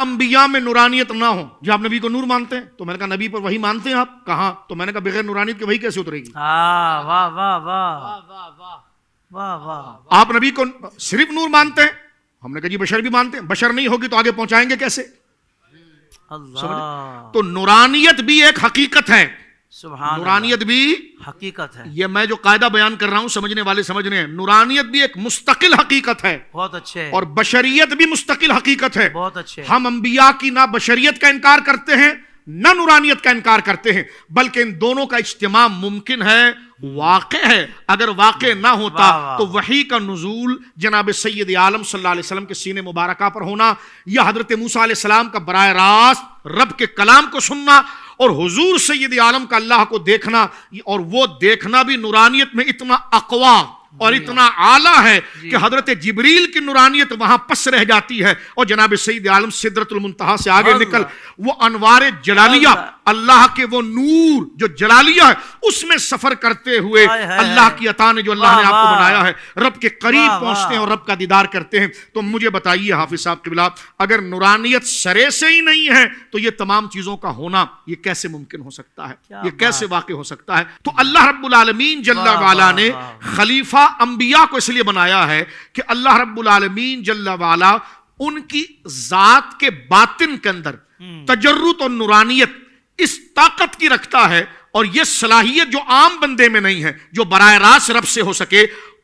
انبیاء میں نورانیت نہ ہو. جب آپ نبی کو نور مانتے ہیں تو میں نے کہا نبی پر وحی مانتے ہیں آپ؟ کہاں. تو میں نے کہا بغیر نورانیت کے وحی کیسے اترے گی؟ واہ واہ واہ واہ واہ. آپ نبی کو صرف نور مانتے ہیں. ہم نے کہا جی بشر بھی مانتے ہیں. بشر نہیں ہوگی تو آگے پہنچائیں گے کیسے؟ اللہ. تو نورانیت بھی ایک حقیقت ہے. سبحان نورانیت بھی حقیقت ہے. یہ میں جو قاعدہ بیان کر رہا ہوں سمجھنے والے سمجھ رہے ہیں. نورانیت بھی ایک مستقل حقیقت ہے بہت اچھے. اور بشریت بھی مستقل حقیقت ہے. بہت اچھے. ہم انبیاء کی نہ بشریت کا انکار کرتے ہیں نہ نورانیت کا انکار کرتے ہیں، بلکہ ان دونوں کا اجتماع ممکن ہے، واقع ہے. اگر واقع نہ ہوتا تو وحی کا نزول جناب سید عالم صلی اللہ علیہ وسلم کے سینے مبارکہ پر ہونا، یا حضرت موسیٰ علیہ السلام کا براہ راست رب کے کلام کو سننا اور حضور سید عالم کا اللہ کو دیکھنا، اور وہ دیکھنا بھی نورانیت میں اتنا اقوا اور اتنا اعلیٰ ہے کہ حضرت جبریل کی نورانیت وہاں پس رہ جاتی ہے اور جناب سید عالم سدرۃ المنتہا سے آگے نکل وہ انوار جلالیہ، اللہ کے وہ نور جو جلالیہ ہے اس میں سفر کرتے ہوئے اللہ کی عطا نے جو اللہ نے آپ کو بنایا ہے رب کے قریب پہنچتے ہیں اور رب کا دیدار کرتے ہیں. تو مجھے بتائیے حافظ صاحب قبلہ، اگر نورانیت سرے سے ہی نہیں ہے تو یہ تمام چیزوں کا ہونا یہ کیسے ممکن ہو سکتا ہے؟ یہ کیسے واقع ہو سکتا ہے؟ تو اللہ رب العالمین جل وعلا نے خلیفہ انبیاء کو اس لیے بنایا ہے کہ اللہ رب العالمین جل وعلا ان کی ذات کے باطن کے اندر تجرد اور نورانیت اس طاقت کی رکھتا ہے، اور یہ صلاحیت جو عام بندے میں نہیں ہے، جو براہ راست رب سے ہو سکے،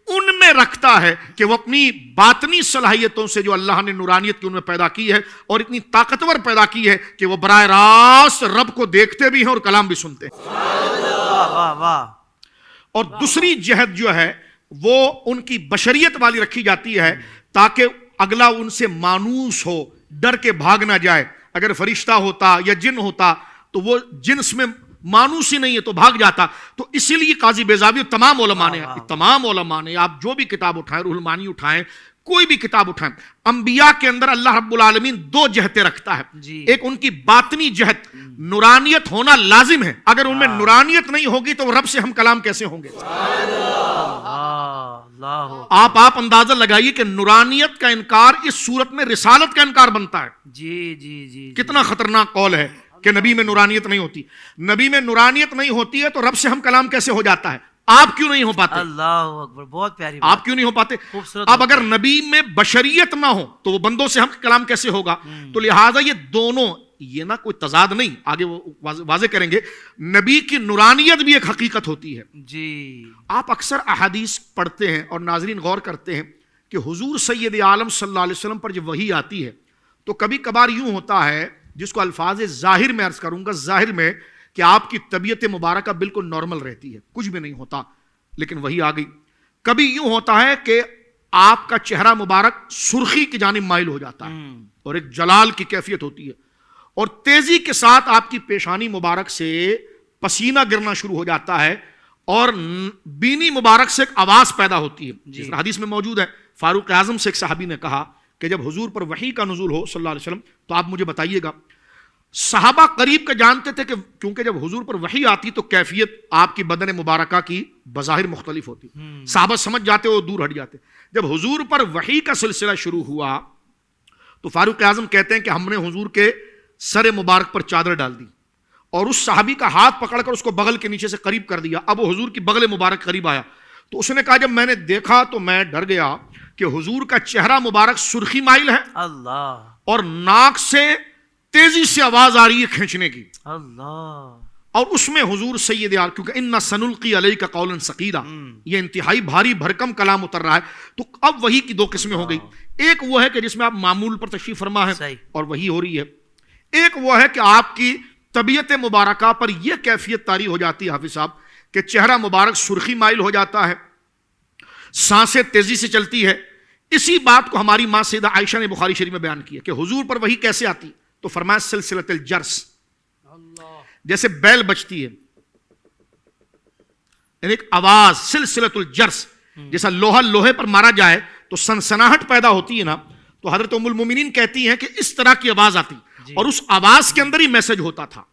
ان میں رکھتا ہے کہ وہ اپنی باطنی صلاحیتوں سے جو اللہ نے نورانیت کی ان میں پیدا کی ہے اور اتنی طاقتور پیدا کی ہے کہ وہ براہ راست رب کو دیکھتے بھی ہیں اور کلام بھی سنتے ہیں. اور دوسری جہت جو ہے وہ ان کی بشریت والی رکھی جاتی ہے تاکہ اگلا ان سے مانوس ہو، ڈر کے بھاگ نہ جائے. اگر فرشتہ ہوتا یا جن ہوتا تو وہ جنس میں مانوس ہی نہیں ہے تو بھاگ جاتا. تو اسی لیے قاضی بیضاوی تمام علماء نے آپ جو بھی کتاب اٹھائیں، روح المعانی اٹھائیں، کوئی بھی کتاب اٹھائیں، انبیاء کے اندر اللہ رب العالمین دو جہتیں رکھتا ہے. ایک ان کی باطنی جہت، نورانیت ہونا لازم ہے. اگر ان میں نورانیت نہیں ہوگی تو رب سے ہم کلام کیسے ہوں گے؟ آپ اندازہ لگائیے کہ نورانیت کا انکار اس صورت میں رسالت کا انکار بنتا ہے. جی کتنا خطرناک قول ہے کہ نبی میں نورانیت نہیں ہوتی. نبی میں نورانیت نہیں ہوتی ہے تو رب سے ہم کلام کیسے ہو جاتا ہے؟ آپ کیوں نہیں ہو پاتے؟ اللہ اکبر، بہت پیاری بات. آپ کیوں نہیں ہو پاتے؟ اب اگر نبی میں بشریت نہ ہو تو وہ بندوں سے ہم کلام کیسے ہوگا؟ تو لہٰذا یہ دونوں، یہ نہ کوئی تضاد نہیں، آگے وہ واضح کریں گے. نبی کی نورانیت بھی ایک حقیقت ہوتی ہے. جی آپ اکثر احادیث پڑھتے ہیں اور ناظرین غور کرتے ہیں کہ حضور سید عالم صلی اللہ علیہ وسلم پر جب وحی آتی ہے تو کبھی کبھار یوں ہوتا ہے، جس کو الفاظ ظاہر میں عرض کروں گا، ظاہر میں کہ آپ کی طبیعت مبارکہ بالکل نارمل رہتی ہے، کچھ بھی نہیں ہوتا، لیکن وحی آ گئی. کبھی یوں ہوتا ہے کہ آپ کا چہرہ مبارک سرخی کی جانب مائل ہو جاتا ہے اور ایک جلال کی کیفیت ہوتی ہے، اور تیزی کے ساتھ آپ کی پیشانی مبارک سے پسینہ گرنا شروع ہو جاتا ہے اور بینی مبارک سے ایک آواز پیدا ہوتی ہے. جس حدیث میں موجود ہے، فاروق اعظم سے ایک صحابی نے کہا کہ جب حضور پر وحی کا نزول ہو صلی اللہ علیہ وسلم تو آپ مجھے بتائیے گا. صحابہ قریب کے جانتے تھے کہ کیونکہ جب حضور پر وحی آتی تو کیفیت آپ کی بدن مبارکہ کی بظاہر مختلف ہوتی. صحابہ سمجھ جاتے وہ دور ہٹ جاتے. جب حضور پر وحی کا سلسلہ شروع ہوا تو فاروق اعظم کہتے ہیں کہ ہم نے حضور کے سر مبارک پر چادر ڈال دی اور اس صحابی کا ہاتھ پکڑ کر اس کو بغل کے نیچے سے قریب کر دیا. اب وہ حضور کی بغل مبارک قریب آیا تو اس نے کہا جب میں نے دیکھا تو میں ڈر گیا کہ حضور کا چہرہ مبارک سرخی مائل ہے اللہ، اور ناک سے تیزی سے آواز آ رہی ہے کھینچنے کی اللہ، اور اس میں حضور سید عالم، کیونکہ انا سنلقی علیک قولا ثقیلا، یہ انتہائی بھاری بھرکم کلام اتر رہا ہے. تو اب وحی کی دو قسمیں ہو گئی. ایک وہ ہے کہ جس میں آپ معمول پر تشریف فرما ہے اور وحی ہو رہی ہے. ایک وہ ہے کہ آپ کی طبیعت مبارکہ پر یہ کیفیت طاری ہو جاتی ہے حافظ صاحب کہ چہرہ مبارک سرخی مائل ہو جاتا ہے، سانسیں تیزی سے چلتی ہے. اسی بات کو ہماری ماں سیدہ عائشہ نے بخاری شریف میں بیان کیا کہ حضور پر وحی کیسے آتی، تو فرمایا سلسلۃ الجرس، جیسے بیل بجتی ہے یعنی ایک آواز، سلسلۃ الجرس، جیسا لوہا لوہے پر مارا جائے تو سنسناہٹ پیدا ہوتی ہے نا، تو حضرت ام المومنین کہتی ہیں کہ اس طرح کی آواز آتی اور اس آواز کے اندر ہی میسج ہوتا تھا.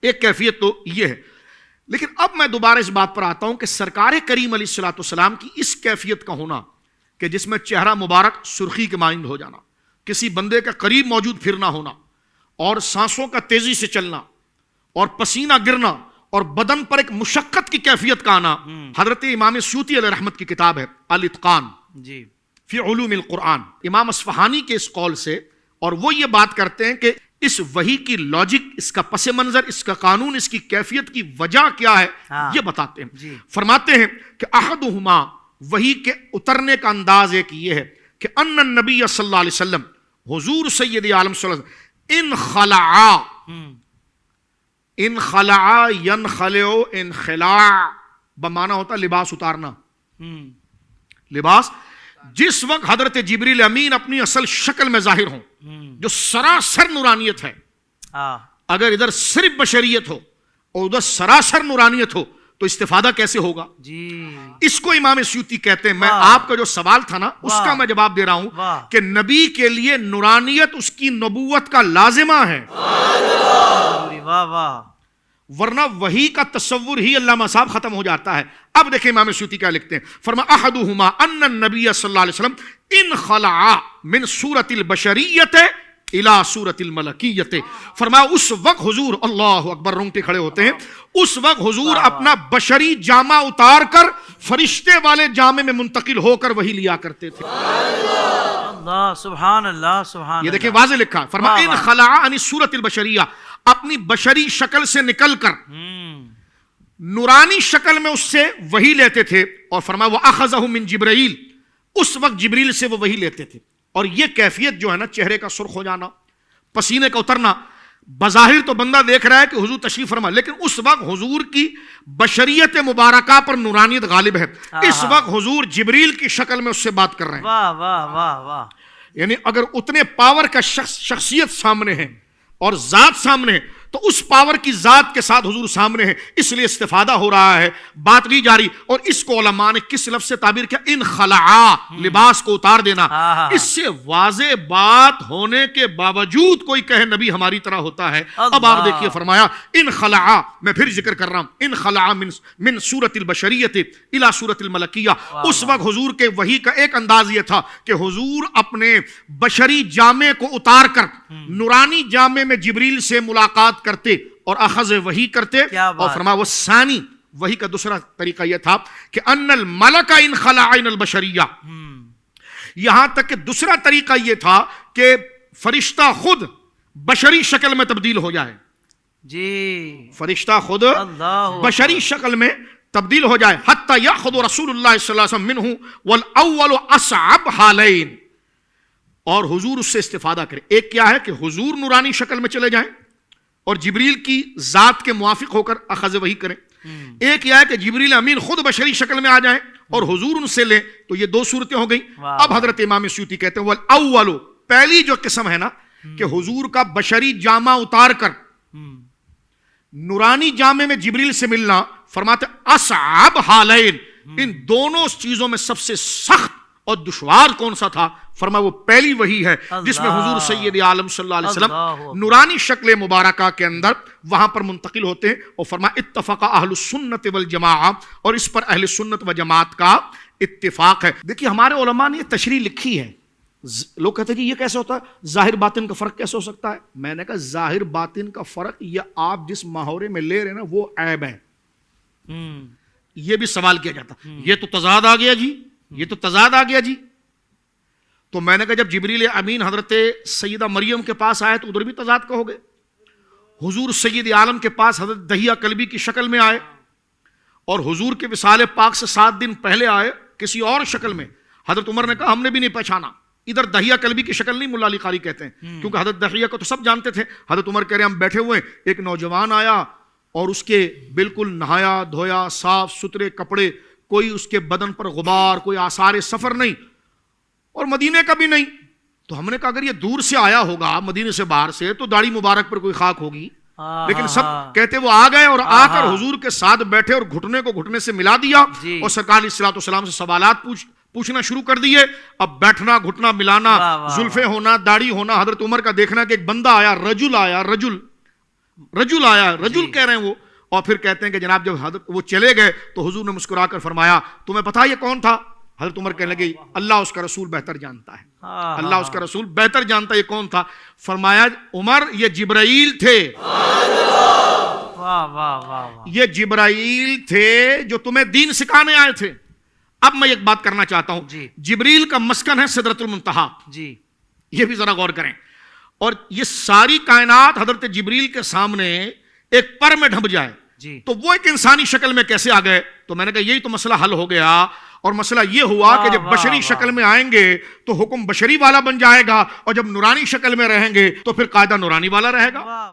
ایک کیفیت تو یہ ہے. لیکن اب میں دوبارہ اس بات پر آتا ہوں کہ سرکار کریم علیہ الصلوۃ والسلام کی اس کیفیت کا ہونا کہ جس میں چہرہ مبارک سرخی کے مانند ہو جانا، کسی بندے کا قریب موجود پھرنا ہونا اور سانسوں کا تیزی سے چلنا اور پسینہ گرنا اور بدن پر ایک مشقت کی کیفیت کا آنا، حضرت امام سیوطی علیہ رحمت کی کتاب ہے الاتقان جی فی علوم القرآن، امام اصفہانی کے اس قول سے، اور وہ یہ بات کرتے ہیں کہ اس وحی کی لاجک، اس کا پس منظر، اس کا قانون، اس کی کیفیت کی وجہ کیا ہے، یہ بتاتے ہیں۔ فرماتے ہیں کہ احدہما، وحی کے اترنے کا انداز ایک یہ ہے کہ ان النبی صلی اللہ علیہ وسلم، حضور سید عالم صلی اللہ علیہ وسلم، انخلع ینخلع انخلاع بمعنی ہوتا ہے لباس اتارنا، لباس، جس وقت حضرت جبریل امین اپنی اصل شکل میں ظاہر ہوں، جو سراسر نورانیت ہے، اگر ادھر صرف بشریت ہو اور ادھر سراسر نورانیت ہو تو استفادہ کیسے ہوگا؟ اس کو امام سیوطی کہتے ہیں۔ میں آپ کا جو سوال تھا نا اس کا میں جواب دے رہا ہوں کہ نبی کے لیے نورانیت اس کی نبوت کا لازمہ ہے، ورنہ وحی کا تصور ہی علامہ صاحب ختم ہو جاتا ہے۔ اب دیکھیں امام سیوطی کیا لکھتے ہیں، فرمایا احدہما ان النبی صلی اللہ علیہ وسلم انخلع من صورت البشریت الى صورت الملکیت، فرمایا اس وقت حضور، اللہ اکبر، رونگٹے کھڑے ہوتے ہیں، اس وقت حضور اپنا بشری جامہ اتار کر فرشتے والے جامے میں منتقل ہو کر وہی لیا کرتے تھے۔ اللہ، سبحان اللہ، سبحان اللہ، یہ دیکھیں واضح لکھا، فرمایا انخلع عن صورت البشریہ، اپنی بشری شکل سے نکل کر نورانی شکل میں اس سے وحی لیتے تھے، اور فرمایا وَأَخَذَهُ مِن جبرائیل، اس وقت جبریل سے وہ وحی لیتے تھے۔ اور یہ کیفیت جو ہے نا، چہرے کا سرخ ہو جانا، پسینے کا اترنا، بظاہر تو بندہ دیکھ رہا ہے کہ حضور تشریف فرما، لیکن اس وقت حضور کی بشریت مبارکہ پر نورانیت غالب ہے، اس وقت حضور جبریل کی شکل میں اس سے بات کر رہے ہیں۔ واہ واہ واہ واہ، یعنی اگر اتنے پاور کا شخصیت سامنے ہے اور ذات سامنے ہے تو اس پاور کی ذات کے ساتھ حضور سامنے ہے، اس لیے استفادہ ہو رہا ہے، بات نہیں جاری۔ اور اس کو علماء نے کس لفظ سے تعبیر کیا؟ انخلع، لباس کو اتار دینا۔ اس سے واضح بات ہونے کے باوجود کوئی کہے نبی ہماری طرح ہوتا ہے۔ اب آپ دیکھیے، فرمایا انخلع، میں پھر ذکر کر رہا ہوں، انخلع من صورت البشریت الى صورت الملکیہ۔ اس وقت حضور کے وحی کا ایک انداز یہ تھا کہ حضور اپنے بشری جامے کو اتار کر نورانی جامے میں جبریل سے ملاقات کرتے اور اخذ وحی کرتے، اور فرمایا وہ ثانی، وحی کا دوسرا طریقہ یہ تھا کہ ان الملک انخلع عن البشریہ، یہاں تک کہ دوسرا طریقہ یہ تھا کہ فرشتہ خود بشری شکل میں تبدیل ہو جائے، جی، فرشتہ خود بشری شکل میں تبدیل ہو جائے، حتی یاخذ رسول اللہ صلی اللہ علیہ وسلم منہ والاول اصعب حالین، اور حضور اس سے استفادہ کرے۔ ایک کیا ہے کہ حضور نورانی شکل میں چلے جائیں اور جبریل کی ذات کے موافق ہو کر اخذ وحی کریں، ایک یہ ہے کہ جبریل امین خود بشری شکل میں آ جائیں اور حضور ان سے لیں، تو یہ دو صورتیں ہو گئیں۔ اب حضرت امام سیوطی کہتے ہیں والاول، پہلی جو قسم ہے نا کہ حضور کا بشری جامہ اتار کر نورانی جامے میں جبریل سے ملنا، فرماتے اصعب حالین، ان دونوں چیزوں میں سب سے سخت اور دشوار کون سا تھا؟ فرمایا وہ پہلی وحی ہے جس میں حضور سید عالم صلی اللہ علیہ وسلم نورانی شکل مبارکہ کے اندر وہاں پر منتقل ہوتے ہیں، اور فرمایا اتفق اہل السنت والجماعہ، اور اس پر اہل سنت و جماعت کا اتفاق ہے۔ دیکھیے ہمارے علماء نے یہ تشریح لکھی ہے، لوگ کہتے ہیں کہ یہ کیسے ہوتا ہے، ظاہر باطن کا فرق کیسے ہو سکتا ہے؟ میں نے کہا ظاہر باطن کا فرق یہ آپ جس محاورے میں لے رہے ہیں نا وہ عیب ہے۔ یہ بھی سوال کیا جاتا، یہ تو تضاد آ گیا جی، یہ تو تضاد آ گیا جی۔ تو میں نے کہا جب جبریل امین حضرت سیدہ مریم کے پاس آئے تو ادھر بھی تضاد کہو گے، حضور سید عالم کے پاس حضرت دہیہ کلبی کی شکل میں آئے اور حضور کے وصال پاک سے 7 دن پہلے آئے کسی اور شکل میں، حضرت عمر نے کہا ہم نے بھی نہیں پہچانا، ادھر دہیہ کلبی کی شکل نہیں، ملا علی قاری کہتے ہیں، کیونکہ حضرت دہیہ کو تو سب جانتے تھے۔ حضرت عمر کہہ رہے ہیں ہم بیٹھے ہوئے، ایک نوجوان آیا اور اس کے بالکل نہایا دھویا صاف ستھرے کپڑے، کوئی اس کے بدن پر غبار، کوئی آثار سفر نہیں، اور مدینے کا بھی نہیں۔ تو ہم نے کہا اگر یہ دور سے آیا ہوگا مدینے سے باہر سے تو داڑھی مبارک پر کوئی خاک ہوگی، لیکن سب کہتے وہ آ گئے اور آ کر حضور کے ساتھ بیٹھے اور گھٹنے کو گھٹنے سے ملا دیا اور سرکار علیہ الصلوۃ والسلام سے سوالات پوچھنا شروع کر دیے۔ اب بیٹھنا گھٹنا ملانا، زلفیں ہونا، داڑھی ہونا، حضرت عمر کا دیکھنا کہ ایک بندہ آیا، رجل آیا، رجل کہہ رہے ہیں وہ، اور پھر کہتے ہیں کہ جناب جب حضرت وہ چلے گئے تو حضور نے مسکرا کر فرمایا تمہیں پتا یہ کون تھا؟ حضرت عمر کہنے لگے اللہ اس کا رسول بہتر جانتا ہے، ہاں، اللہ اس کا رسول بہتر جانتا ہے۔ یہ کون تھا؟ فرمایا عمر یہ جبرائیل تھے، واہ واہ واہ واہ، یہ جبرائیل تھے جو تمہیں دین سکھانے آئے تھے۔ اب میں ایک بات کرنا چاہتا ہوں، جی جبریل کا مسکن ہے سدرۃ المنتہا، جی یہ بھی ذرا غور کریں، اور یہ ساری کائنات حضرت جبریل کے سامنے ایک پر میں ڈھب جائے جی، تو وہ ایک انسانی شکل میں کیسے آ گئے؟ تو میں نے کہا یہی تو مسئلہ حل ہو گیا، اور مسئلہ یہ ہوا کہ جب واہ بشری واہ شکل میں آئیں گے تو حکم بشری والا بن جائے گا، اور جب نورانی شکل میں رہیں گے تو پھر قاعدہ نورانی والا رہے گا۔ واہ۔